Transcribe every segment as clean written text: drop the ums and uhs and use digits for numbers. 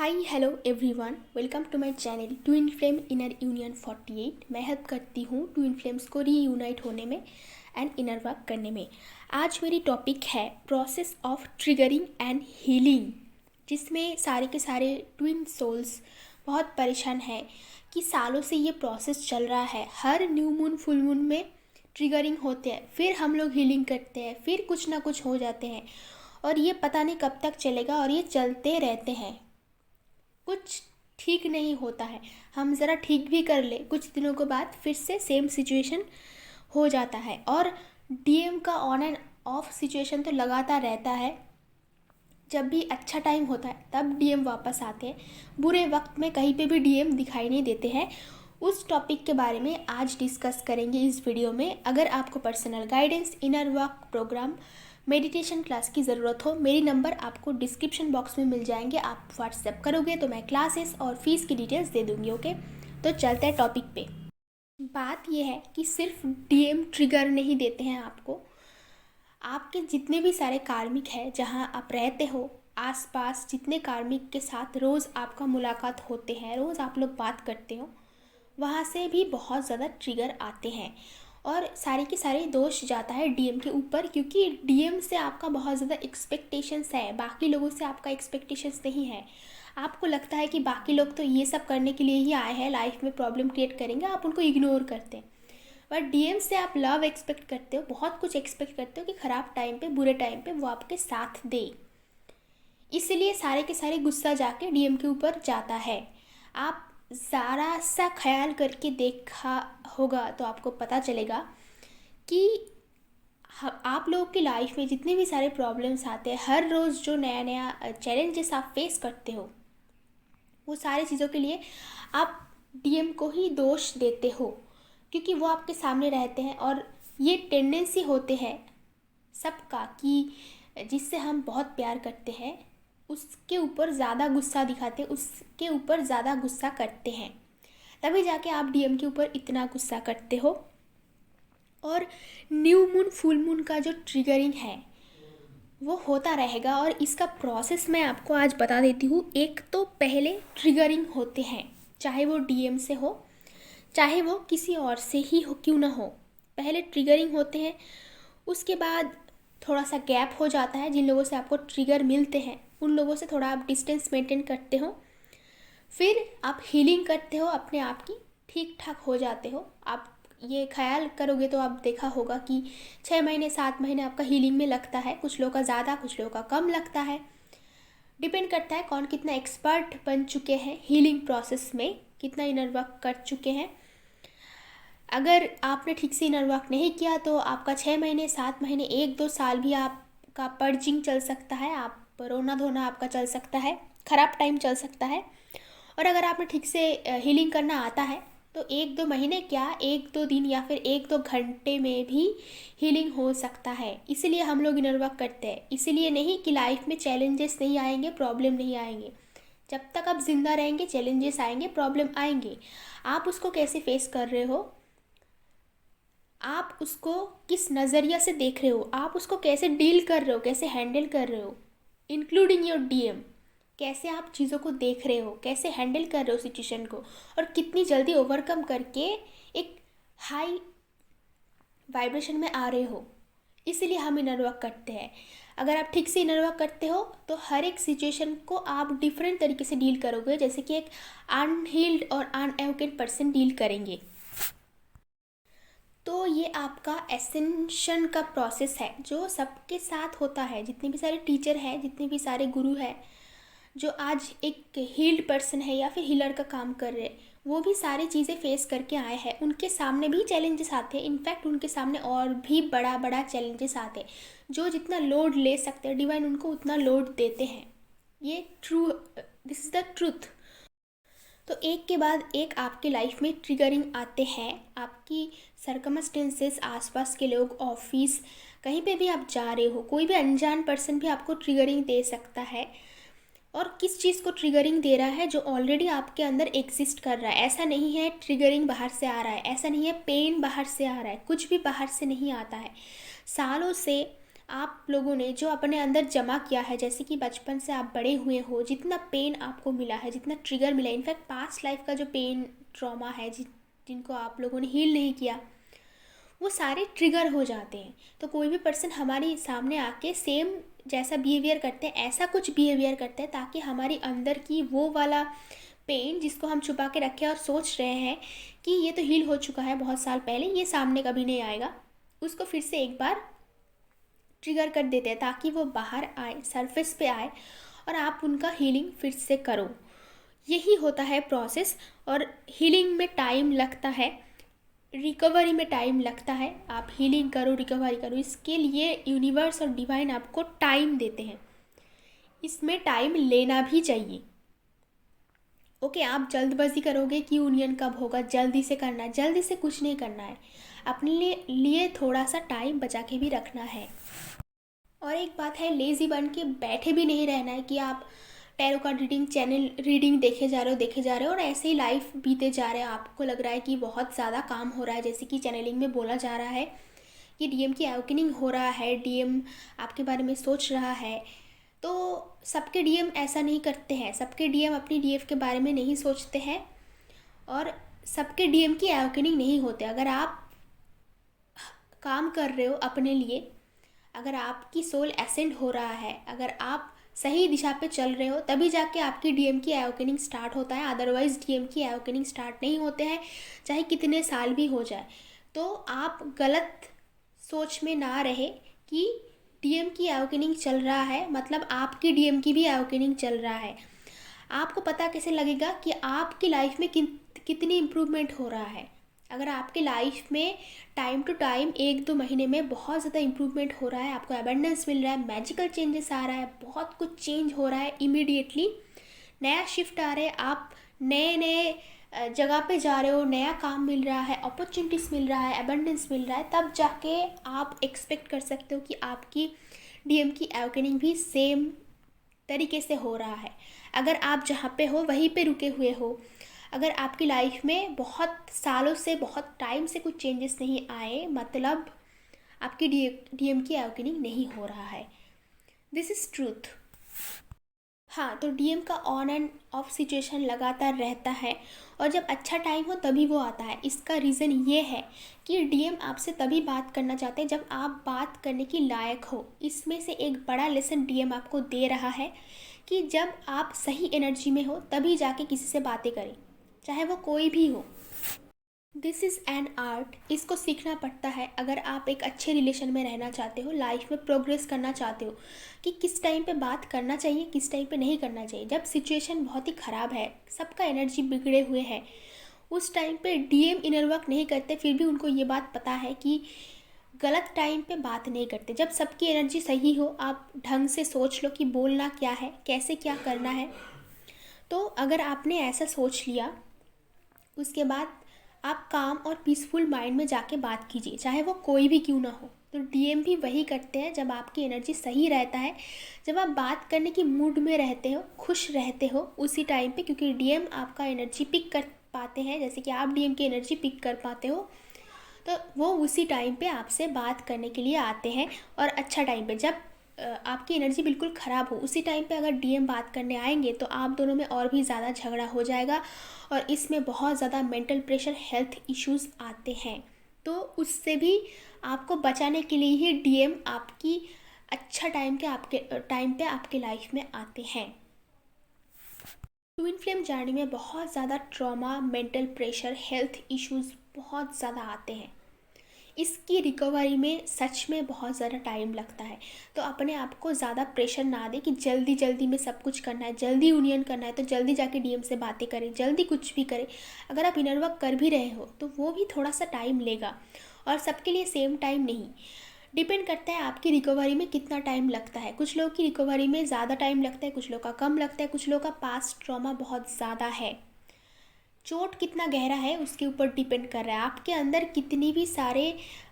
Hi hello everyone, welcome to my channel twin flame inner union 48। मैं help करती हूँ twin flames को reunite होने में एंड इनर वर्क करने में। आज मेरी टॉपिक है process of triggering and healing, जिसमें सारे के सारे ट्विन सोल्स बहुत परेशान हैं कि सालों से ये प्रोसेस चल रहा है। हर न्यू मून फुल मून में ट्रिगरिंग होते हैं, फिर हम लोग हीलिंग करते हैं, फिर कुछ ना कुछ हो जाते हैं और ये पता नहीं कब तक चलेगा और ये चलते रहते हैं। कुछ ठीक नहीं होता है, हम ज़रा ठीक भी कर ले कुछ दिनों के बाद फिर से सेम सिचुएशन हो जाता है। और डीएम का ऑन एंड ऑफ सिचुएशन तो लगातार रहता है। जब भी अच्छा टाइम होता है तब डीएम वापस आते हैं, बुरे वक्त में कहीं पे भी डीएम दिखाई नहीं देते हैं। उस टॉपिक के बारे में आज डिस्कस करेंगे इस वीडियो में। अगर आपको personal guidance, inner work program, meditation class की ज़रूरत हो, मेरी नंबर आपको डिस्क्रिप्शन बॉक्स में मिल जाएंगे। आप व्हाट्सएप करोगे तो मैं क्लासेस और फीस की डिटेल्स दे दूँगी। ओके, तो चलते हैं टॉपिक पे। बात यह है कि सिर्फ डीएम ट्रिगर नहीं देते हैं आपको, आपके जितने भी सारे कार्मिक हैं जहाँ आप रहते हो, आसपास जितने कार्मिक के साथ रोज़ आपका मुलाकात होते हैं, रोज़ आप लोग बात करते हो, वहाँ से भी बहुत ज़्यादा ट्रिगर आते हैं और सारे के सारे दोष जाता है डीएम के ऊपर, क्योंकि डीएम से आपका बहुत ज़्यादा एक्सपेक्टेशंस है, बाकी लोगों से आपका एक्सपेक्टेशंस नहीं है। आपको लगता है कि बाकी लोग तो ये सब करने के लिए ही आए हैं, लाइफ में प्रॉब्लम क्रिएट करेंगे, आप उनको इग्नोर करते हैं। बट डीएम से आप लव एक्सपेक्ट करते हो, बहुत कुछ एक्सपेक्ट करते हो कि ख़राब टाइम पे, बुरे टाइम पे वो आपके साथ दे। इसलिए सारे के सारे गुस्सा जाके डीएम के ऊपर जाता है। आप ज़रा सा ख्याल करके देखा होगा तो आपको पता चलेगा कि आप लोगों की लाइफ में जितने भी सारे प्रॉब्लम्स आते हैं, हर रोज़ जो नया नया चैलेंजेस आप फेस करते हो, वो सारी चीज़ों के लिए आप डीएम को ही दोष देते हो, क्योंकि वो आपके सामने रहते हैं। और ये टेंडेंसी होते हैं सबका कि जिससे हम बहुत प्यार करते हैं उसके ऊपर ज़्यादा गुस्सा दिखाते हैं, उसके ऊपर ज़्यादा गुस्सा करते हैं, तभी जाके आप डीएम के ऊपर इतना गुस्सा करते हो। और न्यू मून फुल मून का जो ट्रिगरिंग है वो होता रहेगा और इसका प्रोसेस मैं आपको आज बता देती हूँ। एक तो पहले ट्रिगरिंग होते हैं, चाहे वो डीएम से हो चाहे वो किसी और से ही हो क्यों ना हो, पहले ट्रिगरिंग होते हैं। उसके बाद थोड़ा सा गैप हो जाता है, जिन लोगों से आपको ट्रिगर मिलते हैं उन लोगों से थोड़ा आप डिस्टेंस मेंटेन करते हो, फिर आप हीलिंग करते हो, अपने आप की ठीक ठाक हो जाते हो। आप ये ख्याल करोगे तो आप देखा होगा कि 6 महीने 7 महीने आपका हीलिंग में लगता है, कुछ लोगों का ज़्यादा कुछ लोगों का कम लगता है। डिपेंड करता है कौन कितना एक्सपर्ट बन चुके हैं हीलिंग प्रोसेस में, कितना इनर वर्क कर चुके हैं। अगर आपने ठीक से इनर वर्क नहीं किया तो आपका 6 महीने 7 महीने 1-2 साल भी आपका पर्जिंग चल सकता है, आप रोना धोना आपका चल सकता है, ख़राब टाइम चल सकता है। और अगर आपने ठीक से हीलिंग करना आता है तो 1-2 महीने क्या, 1-2 दिन या फिर 1-2 घंटे में भी हीलिंग हो सकता है। इसीलिए हम लोग इनर वर्क करते हैं, इसीलिए नहीं कि लाइफ में चैलेंजेस नहीं आएंगे, प्रॉब्लम नहीं आएंगे। जब तक आप जिंदा रहेंगे चैलेंजेस आएंगे, प्रॉब्लम आएंगे। आप उसको कैसे फेस कर रहे हो, आप उसको किस नज़रिया से देख रहे हो, आप उसको कैसे डील कर रहे हो, कैसे हैंडल कर रहे हो, इंक्लूडिंग योर डीएम, कैसे आप चीज़ों को देख रहे हो, कैसे हैंडल कर रहे हो सिचुएशन को, और कितनी जल्दी ओवरकम करके एक हाई वाइब्रेशन में आ रहे हो। इसीलिए हम इनर वर्क करते हैं। अगर आप ठीक से इनर वर्क करते हो तो हर एक सिचुएशन को आप डिफरेंट तरीके से डील करोगे, जैसे कि एक अनहील्ड और अनएवोकेड पर्सन डील करेंगे। तो ये आपका एसेंशन का प्रोसेस है जो सबके साथ होता है। जितने भी सारे टीचर हैं, जितने भी सारे गुरु हैं जो आज एक हील्ड पर्सन है या फिर हीलर का काम कर रहे हैं, वो भी सारी चीज़ें फेस करके आए हैं। उनके सामने भी चैलेंजेस आते हैं, इनफैक्ट उनके सामने और भी बड़ा बड़ा चैलेंजेस आते हैं। जो जितना लोड ले सकते हैं डिवाइन उनको उतना लोड देते हैं। ये true, this is the truth. तो एक के बाद एक आपकी लाइफ में ट्रिगरिंग आते हैं। आपकी सरकमस्टेंसेस, आसपास के लोग, ऑफिस, कहीं पे भी आप जा रहे हो, कोई भी अनजान पर्सन भी आपको ट्रिगरिंग दे सकता है। और किस चीज़ को ट्रिगरिंग दे रहा है, जो ऑलरेडी आपके अंदर एग्जिस्ट कर रहा है। ऐसा नहीं है ट्रिगरिंग बाहर से आ रहा है, ऐसा नहीं है पेन बाहर से आ रहा है, कुछ भी बाहर से नहीं आता है। सालों से आप लोगों ने जो अपने अंदर जमा किया है, जैसे कि बचपन से आप बड़े हुए हो, जितना पेन आपको मिला है, जितना ट्रिगर मिला है, इनफैक्ट पास्ट लाइफ का जो पेन ट्रॉमा है जिनको आप लोगों ने हील नहीं किया, वो सारे ट्रिगर हो जाते हैं। तो कोई भी पर्सन हमारे सामने आके सेम जैसा बिहेवियर करते हैं, ऐसा कुछ बिहेवियर करते हैं ताकि हमारी अंदर की वो वाला पेन जिसको हम छुपा के रखे और सोच रहे हैं कि ये तो हील हो चुका है बहुत साल पहले, ये सामने कभी नहीं आएगा, उसको फिर से एक बार ट्रिगर कर देते हैं ताकि वो बाहर आए, सरफेस पे आए और आप उनका हीलिंग फिर से करो। यही होता है प्रोसेस। और हीलिंग में टाइम लगता है, रिकवरी में टाइम लगता है। आप हीलिंग करो, रिकवरी करो, इसके लिए यूनिवर्स और डिवाइन आपको टाइम देते हैं। इसमें टाइम लेना भी चाहिए। ओके, आप जल्दबाजी करोगे कि यूनियन कब होगा, जल्दी से करना है, जल्दी से कुछ नहीं करना है। अपने लिए थोड़ा सा टाइम बचा के भी रखना है। और एक बात है, लेज़ी बन के बैठे भी नहीं रहना है कि आप tarot card reading channel reading देखे जा रहे हो और ऐसे ही लाइफ बीते जा रहे हो। आपको लग रहा है कि बहुत ज़्यादा काम हो रहा है, जैसे कि चैनलिंग में बोला जा रहा है कि डीएम की अवेकनिंग हो रहा है, डीएम आपके बारे में सोच रहा है। तो सबके डीएम ऐसा नहीं करते हैं, सबके डीएम अपनी डीएफ के बारे में नहीं सोचते हैं और सबके डीएम की अवेकनिंग नहीं होते। अगर आप काम कर रहे हो अपने लिए, अगर आपकी सोल एसेंड हो रहा है, अगर आप सही दिशा पे चल रहे हो, तभी जाके आपकी डीएम की अवेकनिंग स्टार्ट होता है। अदरवाइज़ डीएम की अवेकनिंग स्टार्ट नहीं होते हैं, चाहे कितने साल भी हो जाए। तो आप गलत सोच में ना रहे कि डीएम की अवेकनिंग चल रहा है मतलब आपकी डीएम की भी अवेकनिंग चल रहा है। आपको पता कैसे लगेगा कि आपकी लाइफ में कितनी इम्प्रूवमेंट हो रहा है? अगर आपकी लाइफ में टाइम टू टाइम 1-2 महीने में बहुत ज़्यादा इम्प्रूवमेंट हो रहा है, आपको अबंडेंस मिल रहा है, मैजिकल चेंजेस आ रहा है, बहुत कुछ चेंज हो रहा है इमीडिएटली, नया शिफ्ट आ रहे हैं, आप नए नए जगह पे जा रहे हो, नया काम मिल रहा है, अपॉर्चुनिटीज़ मिल रहा है, अबंडेंस मिल रहा है, तब जाके आप एक्सपेक्ट कर सकते हो कि आपकी डीएम की अवेकनिंग भी सेम तरीके से हो रहा है। अगर आप जहाँ पे हो वहीं पे रुके हुए हो, अगर आपकी लाइफ में बहुत सालों से, बहुत टाइम से कुछ चेंजेस नहीं आए, मतलब आपकी डीएम की अवेकनिंग नहीं हो रहा है। This is truth. हाँ, तो डीएम का ऑन एंड ऑफ सिचुएशन लगातार रहता है और जब अच्छा टाइम हो तभी वो आता है। इसका रीज़न ये है कि डीएम आपसे तभी बात करना चाहते हैं जब आप बात करने की लायक हो। इसमें से एक बड़ा लेसन डीएम आपको दे रहा है कि जब आप सही एनर्जी में हो तभी जाके किसी से बातें करें, चाहे वो कोई भी हो। दिस इज़ एन आर्ट, इसको सीखना पड़ता है अगर आप एक अच्छे रिलेशन में रहना चाहते हो, लाइफ में प्रोग्रेस करना चाहते हो कि किस टाइम पे बात करना चाहिए, किस टाइम पे नहीं करना चाहिए। जब सिचुएशन बहुत ही ख़राब है, सबका एनर्जी बिगड़े हुए है, उस टाइम पे डीएम इनर वर्क नहीं करते, फिर भी उनको ये बात पता है कि गलत टाइम पे बात नहीं करते। जब सबकी एनर्जी सही हो, आप ढंग से सोच लो कि बोलना क्या है, कैसे क्या करना है। तो अगर आपने ऐसा सोच लिया, उसके बाद आप काम और पीसफुल माइंड में जाके बात कीजिए, चाहे वो कोई भी क्यों ना हो। तो डीएम भी वही करते हैं जब आपकी एनर्जी सही रहता है, जब आप बात करने की मूड में रहते हो, खुश रहते हो उसी टाइम पे, क्योंकि डीएम आपका एनर्जी पिक कर पाते हैं जैसे कि आप डीएम की एनर्जी पिक कर पाते हो। तो वो उसी टाइम पे आपसे बात करने के लिए आते हैं। और अच्छा टाइम पे, जब आपकी एनर्जी बिल्कुल ख़राब हो, उसी टाइम पे अगर डीएम बात करने आएंगे तो आप दोनों में और भी ज़्यादा झगड़ा हो जाएगा और इसमें बहुत ज़्यादा मेंटल प्रेशर, हेल्थ इश्यूज़ आते हैं। तो उससे भी आपको बचाने के लिए ही डीएम आपकी अच्छा टाइम पे आपके लाइफ में आते हैं। ट्विन फ्लेम जर्नी में बहुत ज़्यादा trauma, mental pressure, health issues बहुत ज़्यादा आते हैं। इसकी रिकवरी में सच में बहुत ज़्यादा टाइम लगता है। तो अपने आप को ज़्यादा प्रेशर ना दें कि जल्दी जल्दी में सब कुछ करना है, जल्दी यूनियन करना है तो जल्दी जाके डीएम से बातें करें, जल्दी कुछ भी करें। अगर आप इनर वर्क कर भी रहे हो तो वो भी थोड़ा सा टाइम लेगा और सबके लिए सेम टाइम नहीं। डिपेंड करता है आपकी रिकवरी में कितना टाइम लगता है। कुछ लोगों की रिकवरी में ज़्यादा टाइम लगता है, कुछ लोगों का कम लगता है, कुछ लोगों का पास्ट ट्रॉमा बहुत ज़्यादा है। चोट कितना गहरा है उसके ऊपर डिपेंड कर रहा है। आपके अंदर कितनी भी सारे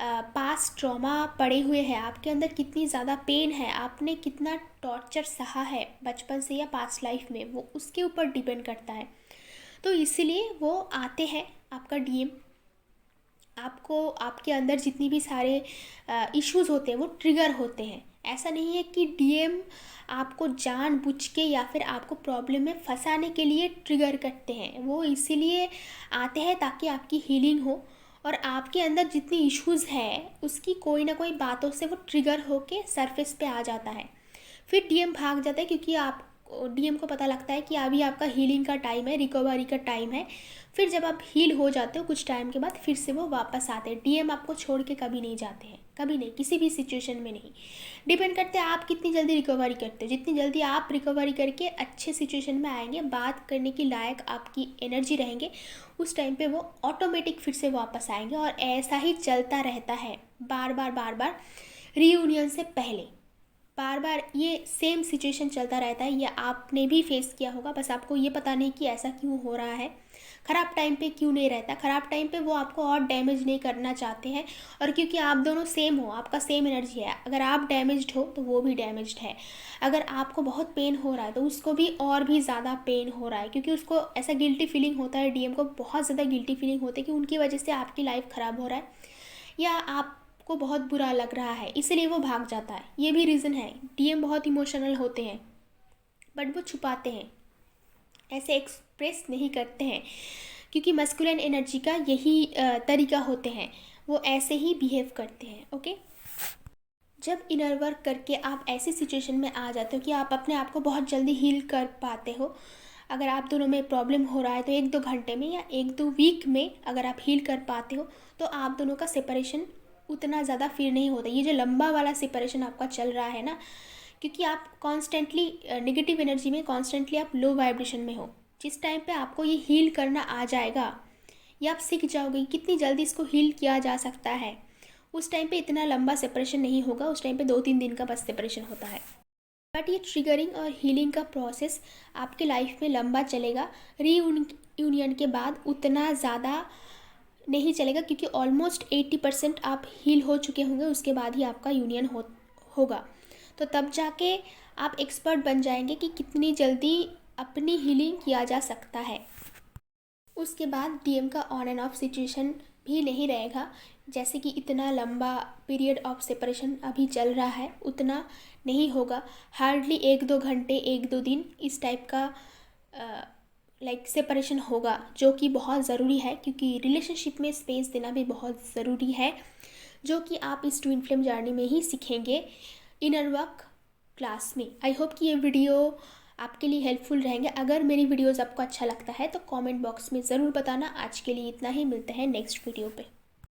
पास्ट ट्रॉमा पड़े हुए हैं, आपके अंदर कितनी ज़्यादा पेन है, आपने कितना टॉर्चर सहा है बचपन से या पास्ट लाइफ में, वो उसके ऊपर डिपेंड करता है। तो इसीलिए वो आते हैं आपका डीएम आपको आपके अंदर जितनी भी सारे इश्यूज़ होते हैं वो ट्रिगर होते हैं। ऐसा नहीं है कि डीएम आपको जानबूझ के या फिर आपको प्रॉब्लम में फंसाने के लिए ट्रिगर करते हैं। वो इसीलिए आते हैं ताकि आपकी हीलिंग हो और आपके अंदर जितनी इश्यूज़ है उसकी कोई ना कोई बातों से वो ट्रिगर होके सरफेस पे आ जाता है। फिर डीएम भाग जाता है क्योंकि आप डीएम को पता लगता है कि अभी आपका हीलिंग का टाइम है, रिकवरी का टाइम है। फिर जब आप हील हो जाते हो कुछ टाइम के बाद फिर से वो वापस आते हैं। डीएम आपको छोड़ के कभी नहीं जाते हैं, कभी नहीं, किसी भी सिचुएशन में नहीं। डिपेंड करते हैं आप कितनी जल्दी रिकवरी करते हो। जितनी जल्दी आप रिकवरी करके अच्छे सिचुएशन में आएंगे, बात करने की लायक आपकी एनर्जी रहेंगे, उस टाइम पे वो ऑटोमेटिक फिर से वापस आएंगे। और ऐसा ही चलता रहता है बार बार रीयूनियन से पहले बार बार ये सेम सिचुएशन चलता रहता है। ये आपने भी फेस किया होगा, बस आपको ये पता नहीं कि ऐसा क्यों हो रहा है, ख़राब टाइम पे क्यों नहीं रहता। ख़राब टाइम पे वो आपको और डैमेज नहीं करना चाहते हैं। और क्योंकि आप दोनों सेम हो, आपका सेम एनर्जी है, अगर आप डैमेज्ड हो तो वो भी डैमेज्ड है। अगर आपको बहुत पेन हो रहा है तो उसको भी और भी ज़्यादा पेन हो रहा है, क्योंकि उसको ऐसा गिल्टी फीलिंग होता है, डीएम को बहुत ज़्यादा गिल्टी फीलिंग होती है कि उनकी वजह से आपकी लाइफ ख़राब हो रहा है या आपको बहुत बुरा लग रहा है, इसलिए वो भाग जाता है। ये भी रीज़न है। डीएम बहुत इमोशनल होते हैं बट वो छुपाते हैं, ऐसे एक्सप्रेस नहीं करते हैं, क्योंकि मस्कुलिन एनर्जी का यही तरीका होते हैं, वो ऐसे ही बिहेव करते हैं। ओके, जब इनर वर्क करके आप ऐसी सिचुएशन में आ जाते हो कि आप अपने आप को बहुत जल्दी हील कर पाते हो। अगर आप दोनों में प्रॉब्लम हो रहा है तो 1-2 घंटे में या 1-2 वीक में अगर आप हील कर पाते हो तो आप दोनों का सेपरेशन उतना ज़्यादा फील नहीं होता। ये जो लंबा वाला सेपरेशन आपका चल रहा है ना, क्योंकि आप कॉन्स्टेंटली नेगेटिव एनर्जी में, कॉन्स्टेंटली आप लो वाइब्रेशन में हो। जिस टाइम पे आपको ये हील करना आ जाएगा या आप सीख जाओगे कितनी जल्दी इसको हील किया जा सकता है, उस टाइम पे इतना लंबा सेपरेशन नहीं होगा। उस टाइम पे 2-3 दिन का बस सेपरेशन होता है। बट ये ट्रिगरिंग और हीलिंग का प्रोसेस आपके लाइफ में लंबा चलेगा। रीयूनियन के बाद उतना ज़्यादा नहीं चलेगा, क्योंकि ऑलमोस्ट 80% आप हील हो चुके होंगे, उसके बाद ही आपका यूनियन होगा। तो तब जाके आप एक्सपर्ट बन जाएंगे कि कितनी जल्दी अपनी हीलिंग किया जा सकता है। उसके बाद डीएम का ऑन एंड ऑफ सिचुएशन भी नहीं रहेगा। जैसे कि इतना लंबा पीरियड ऑफ सेपरेशन अभी चल रहा है उतना नहीं होगा। हार्डली 1-2 घंटे, 1-2 दिन इस टाइप का लाइक सेपरेशन होगा, जो कि बहुत ज़रूरी है, क्योंकि रिलेशनशिप में स्पेस देना भी बहुत ज़रूरी है, जो कि आप इस ट्विन फ्लेम जर्नी में ही सीखेंगे इनर वर्क क्लास में। आई होप कि ये वीडियो आपके लिए हेल्पफुल रहेंगे। अगर मेरी वीडियोज़ आपको अच्छा लगता है तो कमेंट बॉक्स में ज़रूर बताना। आज के लिए इतना ही, मिलते हैं नेक्स्ट वीडियो पे।